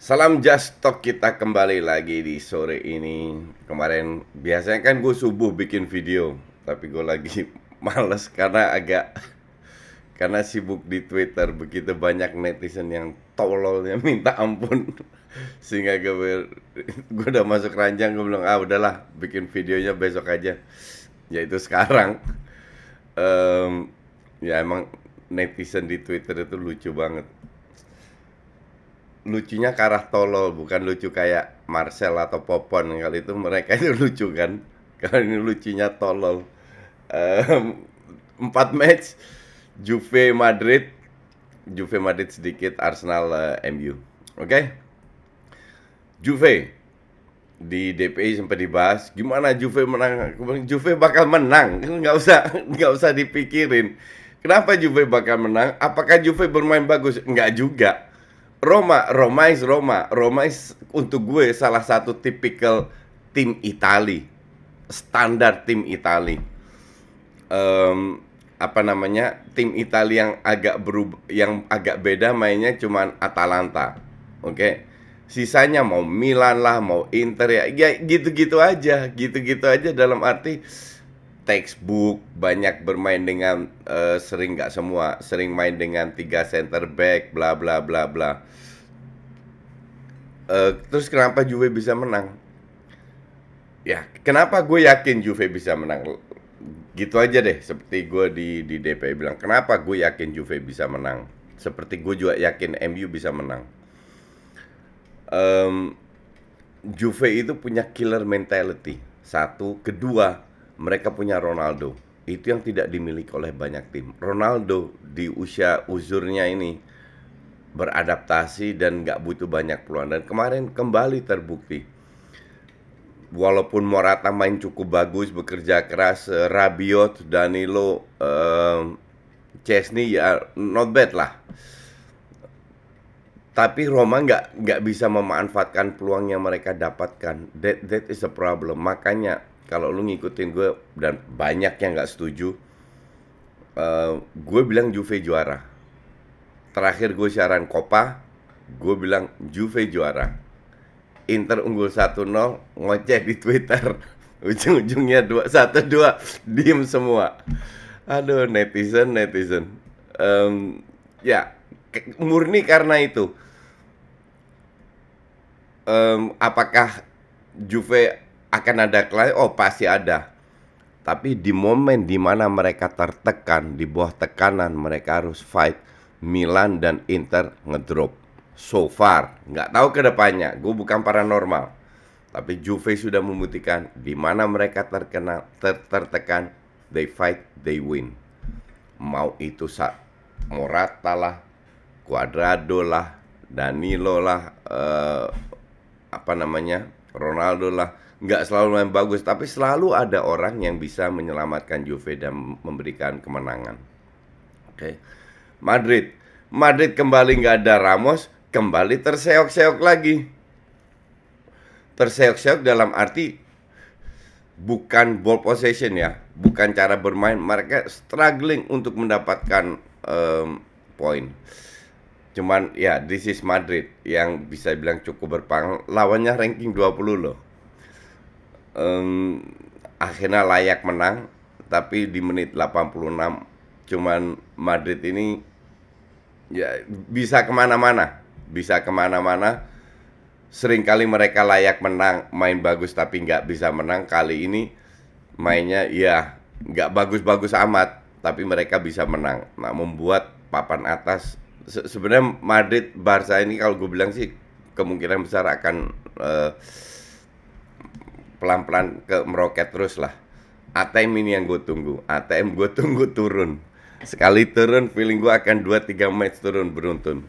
Salam Just Talk, kita kembali lagi di sore ini. Kemarin biasanya kan gue subuh bikin video, tapi gue lagi males karena sibuk di Twitter. Begitu banyak netizen yang tololnya minta ampun. Sehingga gue udah masuk ranjang, gue bilang udahlah, bikin videonya besok aja. Yaitu sekarang. Em, Ya emang netizen di Twitter itu lucu banget. Lucunya ke arah tolol, bukan lucu kayak Marcel atau Popon. Kali itu mereka itu lucu kan. Kalau ini lucunya tolol. Em, 4 match Juve Madrid, Juve Madrid sedikit, Arsenal MU. Oke. Juve di DPI sempat dibahas gimana Juve menang. Juve bakal menang, nggak usah dipikirin. Kenapa Juve bakal menang? Apakah Juve bermain bagus? Nggak juga. Roma is untuk gue salah satu tipikal tim Itali, standar tim Itali. Apa namanya, tim Italia yang agak berubah, yang agak beda mainnya cuman Atalanta. Oke. Sisanya mau Milan lah, mau Inter, ya gitu-gitu aja dalam arti textbook, banyak bermain dengan sering, nggak semua, sering main dengan 3 center back, bla bla bla bla. Terus kenapa Juve bisa menang? Ya, kenapa gue yakin Juve bisa menang? Gitu aja deh, seperti gue di DPI bilang, kenapa gue yakin Juve bisa menang? Seperti gue juga yakin MU bisa menang. Em, Juve itu punya killer mentality. Satu, kedua, mereka punya Ronaldo. Itu yang tidak dimiliki oleh banyak tim. Ronaldo di usia uzurnya ini beradaptasi dan nggak butuh banyak peluang. Dan kemarin kembali terbukti. Walaupun Morata main cukup bagus, bekerja keras, Rabiot, Danilo, Chesney ya not bad lah. Tapi Roma nggak bisa memanfaatkan peluang yang mereka dapatkan. That is a problem. Makanya kalau lu ngikutin gue dan banyak yang nggak setuju, gue bilang Juve juara. Terakhir gue siaran Copa, gue bilang Juve juara. Inter unggul 1-0, ngoceh di Twitter. Ujung-ujungnya 2-1-2, diem semua. Aduh, netizen. Ya, murni karena itu. Apakah Juve akan ada kelai? Oh, pasti ada. Tapi di momen dimana mereka tertekan, di bawah tekanan, mereka harus fight. Milan dan Inter ngedrop. So far, nggak tahu ke depannya. Gue bukan paranormal. Tapi Juve sudah membuktikan di mana mereka tertekan, they fight, they win. Mau itu Morata lah, Cuadrado lah, Danilo lah, apa namanya, Ronaldo lah, nggak selalu main bagus, tapi selalu ada orang yang bisa menyelamatkan Juve dan memberikan kemenangan. Oke. Madrid kembali nggak ada Ramos, kembali terseok-seok lagi. Terseok-seok dalam arti bukan ball possession ya, bukan cara bermain, mereka struggling untuk mendapatkan poin. Cuman ya, this is Madrid yang bisa bilang cukup berpengalaman. Lawannya ranking 20 loh. Akhirnya layak menang, tapi di menit 86. Cuman Madrid ini ya bisa kemana-mana. Seringkali mereka layak menang, main bagus tapi nggak bisa menang. Kali ini mainnya ya nggak bagus-bagus amat, tapi mereka bisa menang. Nah, membuat papan atas. Sebenarnya Madrid, Barca ini kalau gue bilang sih kemungkinan besar akan pelan-pelan ke meroket terus lah. ATM ini yang gue tunggu. ATM gue tunggu turun. Sekali turun, feeling gue akan 2-3 match turun beruntun.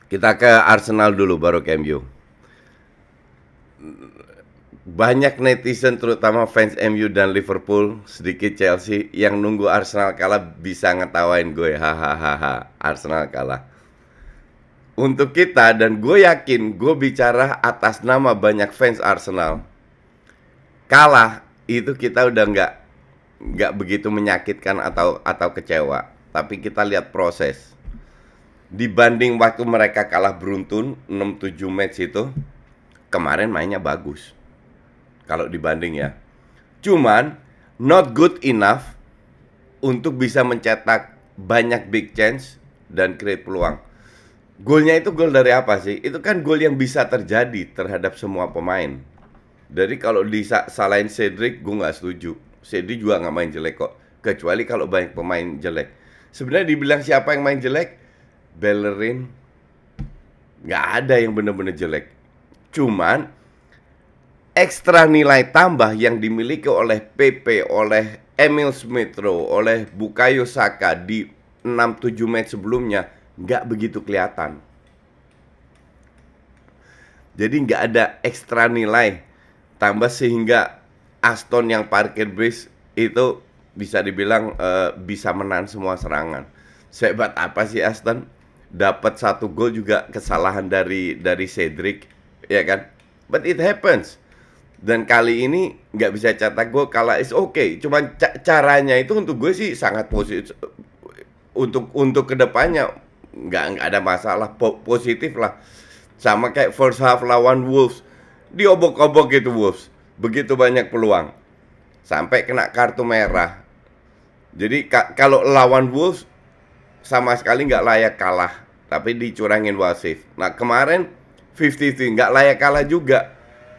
Kita ke Arsenal dulu, baru ke MU. Banyak netizen, terutama fans MU dan Liverpool, sedikit Chelsea, yang nunggu Arsenal kalah bisa ngetawain gue. Hahaha, Arsenal kalah. Untuk kita, dan gue yakin gue bicara atas nama banyak fans Arsenal, kalah itu kita udah nggak begitu menyakitkan atau kecewa. Tapi kita lihat proses. Dibanding waktu mereka kalah beruntun 6-7 match itu, kemarin mainnya bagus. Kalau dibanding ya. Cuman not good enough untuk bisa mencetak banyak big chance dan create peluang. Golnya itu gol dari apa sih? Itu kan gol yang bisa terjadi terhadap semua pemain. Jadi kalau disalahin Cedric, gue nggak setuju. Cedric juga nggak main jelek kok. Kecuali kalau banyak pemain jelek. Sebenarnya dibilang siapa yang main jelek? Bellerin. Nggak ada yang bener-bener jelek. Cuman ekstra nilai tambah yang dimiliki oleh PP, oleh Emil Smith Rowe, oleh Bukayo Saka di 6-7 match sebelumnya nggak begitu kelihatan. Jadi nggak ada ekstra nilai tambah sehingga Aston yang parkir base itu bisa dibilang bisa menang semua serangan. Sehebat apa sih Aston? Dapat 1 gol juga kesalahan dari Cedric, ya kan? But it happens. Dan kali ini nggak bisa cetak gol, kalah is okay. Cuman caranya itu untuk gue sih sangat positif. Untuk kedepannya nggak ada masalah, positif lah. Sama kayak first half lawan Wolves, diobok-obok gitu Wolves, begitu banyak peluang sampai kena kartu merah. Jadi kalau lawan Wolves sama sekali nggak layak kalah, tapi dicurangin wasit. Nah kemarin 50-50 nggak layak kalah juga,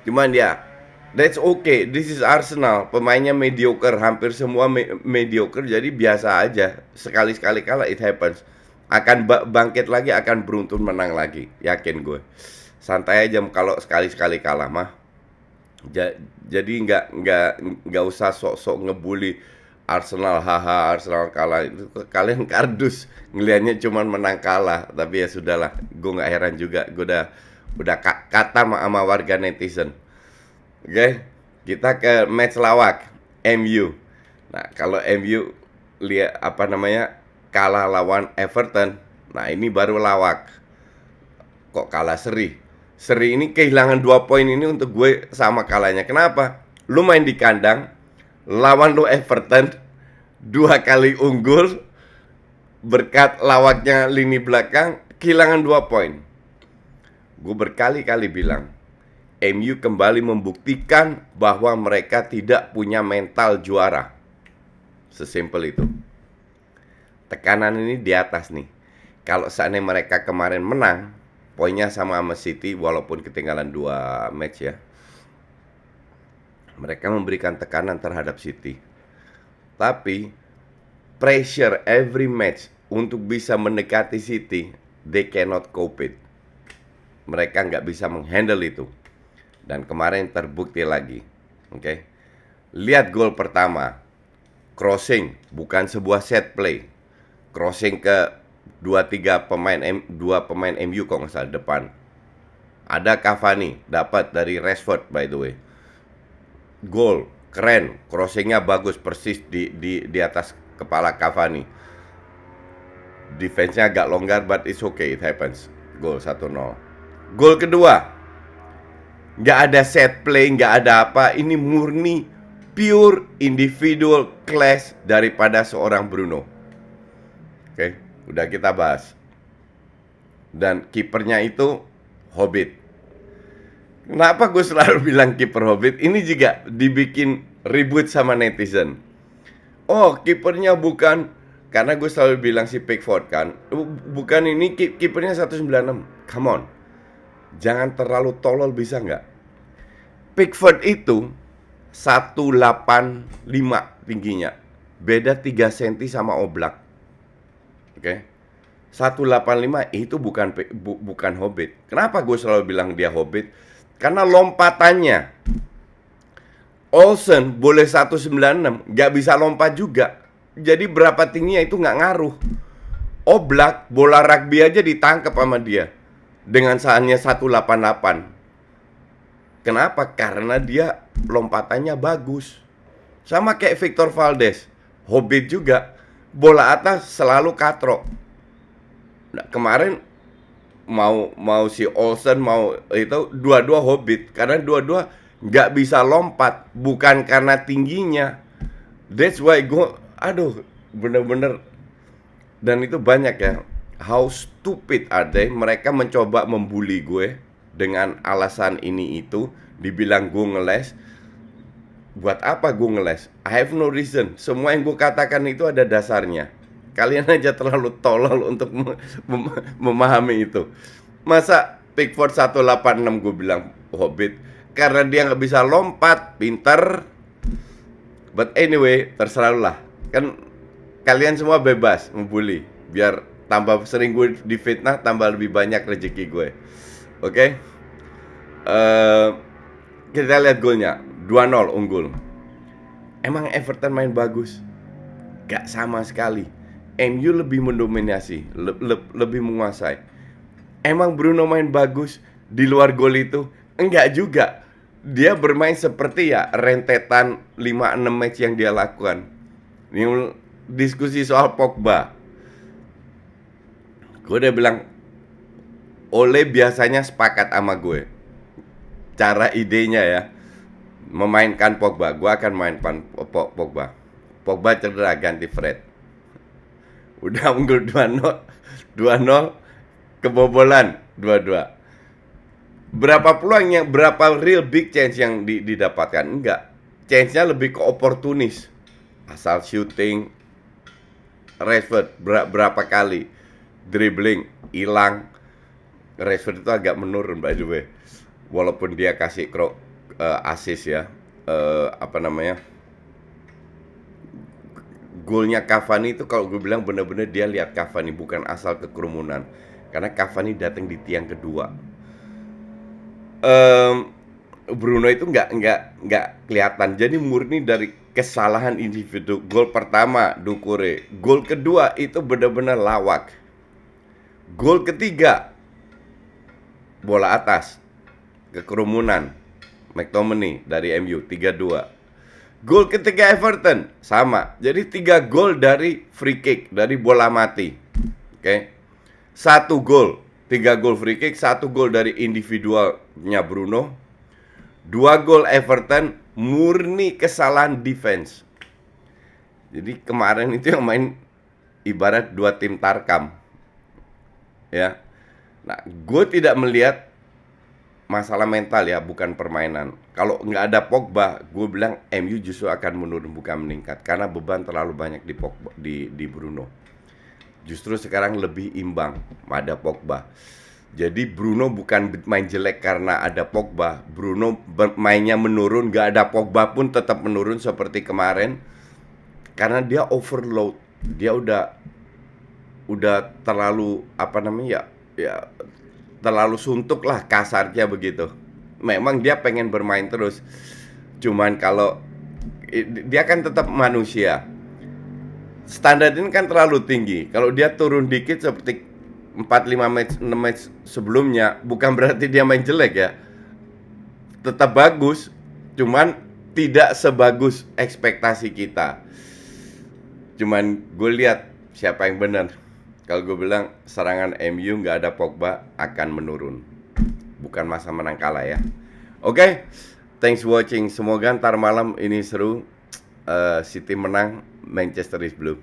cuman ya that's okay. This is Arsenal, pemainnya mediocre, hampir semua mediocre, jadi biasa aja. Sekali-sekali kalah, it happens. Akan bangkit lagi, akan beruntun menang lagi, yakin gue. Santai aja kalau sekali-sekali kalah mah. Jadi nggak usah sok-sok ngebully Arsenal, haha Arsenal kalah. Itu kalian kardus ngelihatnya cuman menang kalah, tapi ya sudahlah, gue nggak heran juga. Gue udah kata sama warga netizen. Oke, kita ke match lawak MU. Nah, kalau MU lihat apa namanya kalah lawan Everton, nah ini baru lawak. Kok kalah seri? Seri ini kehilangan 2 poin ini untuk gue sama kalahnya. Kenapa? Lu main di kandang, lawan lu Everton, 2 kali unggul, berkat lawaknya lini belakang, kehilangan 2 poin. Gue berkali-kali bilang, MU kembali membuktikan bahwa mereka tidak punya mental juara. Sesimpel itu. Tekanan ini di atas nih. Kalau seandainya mereka kemarin menang, poinnya sama City walaupun ketinggalan 2 match ya. Mereka memberikan tekanan terhadap City. Tapi pressure every match untuk bisa mendekati City, they cannot cope it. Mereka nggak bisa menghandle itu. Dan kemarin terbukti lagi. Oke. Lihat gol pertama. Crossing, bukan sebuah set play. Crossing ke 2 pemain MU kok nggak salah depan. Ada Cavani, dapat dari Rashford by the way. Gol, keren. Crossingnya bagus, persis di atas kepala Cavani. Defense-nya agak longgar, but it's okay, it happens. Gol 1-0. Gol kedua, nggak ada set play, nggak ada apa. Ini murni pure individual class daripada seorang Bruno. Oke, udah kita bahas. Dan kipernya itu Hobbit. Kenapa gue selalu bilang kiper Hobbit? Ini juga dibikin ribut sama netizen. Oh, kipernya bukan, karena gue selalu bilang si Pickford kan, bukan ini kipernya 196. Come on. Jangan terlalu tolol bisa nggak? Pickford itu 185 tingginya. Beda 3 cm sama Oblak. Oke. 185 itu bukan Hobbit. Kenapa gue selalu bilang dia Hobbit? Karena lompatannya. Olsen boleh 196, nggak bisa lompat juga. Jadi berapa tingginya itu nggak ngaruh. Oblak bola rugby aja ditangkap sama dia dengan hanya 188. Kenapa? Karena dia lompatannya bagus. Sama kayak Victor Valdes, Hobbit juga. Bola atas selalu katrok. Nah, kemarin mau si Olsen mau itu dua-dua Hobbit, karena dua-dua nggak bisa lompat, bukan karena tingginya. That's why gue, aduh, bener-bener. Dan itu banyak ya. how stupid are they? Mereka mencoba membuli gue dengan alasan ini itu, dibilang gue ngeles. Buat apa gue ngeles? I have no reason. Semua yang gue katakan itu ada dasarnya. Kalian aja terlalu tolol untuk memahami itu. Masa Pickford 186 gue bilang Hobbit? Karena dia nggak bisa lompat, pinter. But anyway, terserah lah. Kan kalian semua bebas membuli. Biar tambah sering gue difitnah, tambah lebih banyak rezeki gue. Oke? Kita lihat golnya. 2-0 unggul. Emang Everton main bagus? Gak sama sekali. MU lebih mendominasi, lebih menguasai. Emang Bruno main bagus di luar gol itu? Enggak juga. Dia bermain seperti ya rentetan 5-6 match yang dia lakukan. Ini diskusi soal Pogba. Gue udah bilang, Ole biasanya sepakat sama gue. Cara idenya ya, memainkan Pogba. Gue akan mainkan Pogba. Pogba cedera, ganti Fred. Udah unggul 2-0, kebobolan 2-2. Berapa peluang berapa real big chance yang didapatkan? Enggak. Chance-nya lebih ke oportunis. Asal shooting. Rashford berapa kali dribbling hilang. Rashford itu agak menurun by the way. Walaupun dia kasih assist ya. Golnya Cavani itu kalau gue bilang bener-bener dia lihat Cavani, bukan asal kekerumunan. Karena Cavani datang di tiang kedua. Bruno itu nggak kelihatan. Jadi murni dari kesalahan individu. Gol pertama Doucouré, gol kedua itu benar-benar lawak. Gol ketiga bola atas kekerumunan McTominay dari MU 3-2. Gol ketiga Everton sama. Jadi 3 gol dari free kick, dari bola mati. Oke. 1 gol, 3 gol free kick, 1 gol dari individualnya Bruno. 2 gol Everton murni kesalahan defense. Jadi kemarin itu yang main ibarat 2 tim Tarkam. Ya. Nah, gue tidak melihat masalah mental ya, bukan permainan. Kalau nggak ada Pogba, gue bilang MU justru akan menurun bukan meningkat karena beban terlalu banyak di Pogba, di Bruno. Justru sekarang lebih imbang, ada Pogba. Jadi Bruno bukan main jelek karena ada Pogba. Bruno mainnya menurun, nggak ada Pogba pun tetap menurun seperti kemarin karena dia overload. Dia udah terlalu ya terlalu suntuk lah kasarnya begitu. Memang dia pengen bermain terus. Cuman kalau dia kan tetap manusia. Standar ini kan terlalu tinggi. Kalau dia turun dikit seperti 4-5 match 6 match sebelumnya, bukan berarti dia main jelek ya. Tetap bagus, cuman tidak sebagus ekspektasi kita. Cuman gue lihat siapa yang benar. Kalau gue bilang serangan MU nggak ada Pogba akan menurun. Bukan masa menang kalah ya. Oke, thanks for watching. Semoga ntar malam ini seru. City menang, Manchester is blue.